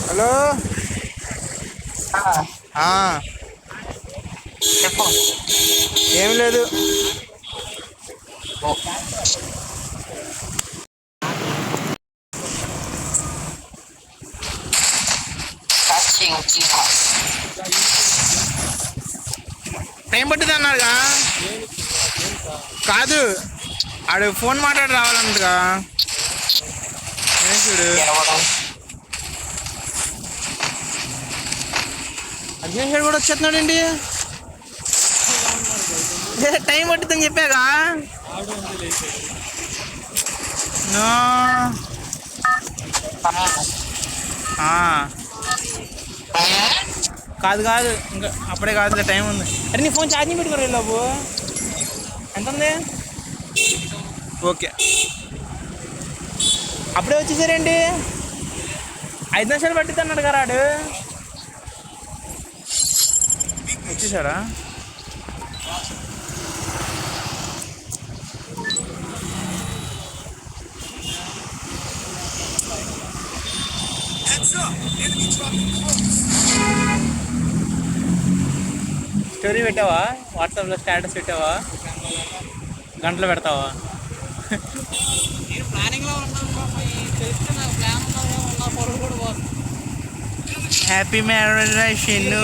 Hello చెప్పు. ఏం లేదు. టైం పట్టింది అన్నారుగా. కాదు, ఆడు ఫోన్ మాట్లాడి రావాలంటగా. ఏం చూడు, అగ్నేశ్వర్ కూడా వచ్చేస్తున్నాడండి. టైం పట్టిద్దని చెప్పాగా. కాదు కాదు, ఇంకా అప్పుడే కాదు, టైం ఉంది. అరే నీ ఫోన్ ఛార్జింగ్ పెట్టుకోరు బాబు. ఎంత ఉంది? ఓకే, అప్పుడే వచ్చేసారండి. 5 నిమిషాలు పట్టిద్ది అన్నాడు కదా రాడు. వచ్చేసారా? స్టోరీ పెట్టావా? వాట్సాప్లో స్టేటస్ పెట్టావా? గంటలు పెడతావా? హ్యాపీ మ్యారేజ్ షెన్ను.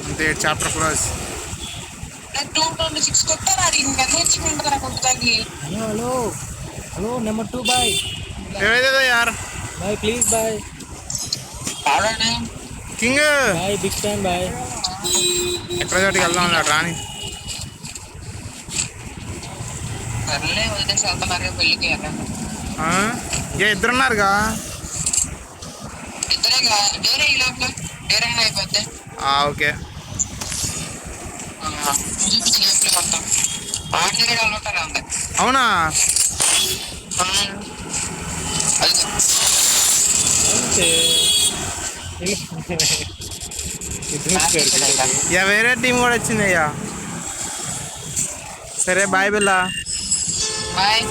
అంతే, chapter close. Hello hello number 2 bye. ఏదో యార్ bye please bye. King bye big fan bye. ఎక్కడ చోటికి వెళ్దాం అన్నాడు రాని. ఇద్దరున్నారుగా. ఓకే. అవునా? వేరే టీం కూడా వచ్చింది అయ్యా. సరే బాయ్ బిల్లా. బాయ్.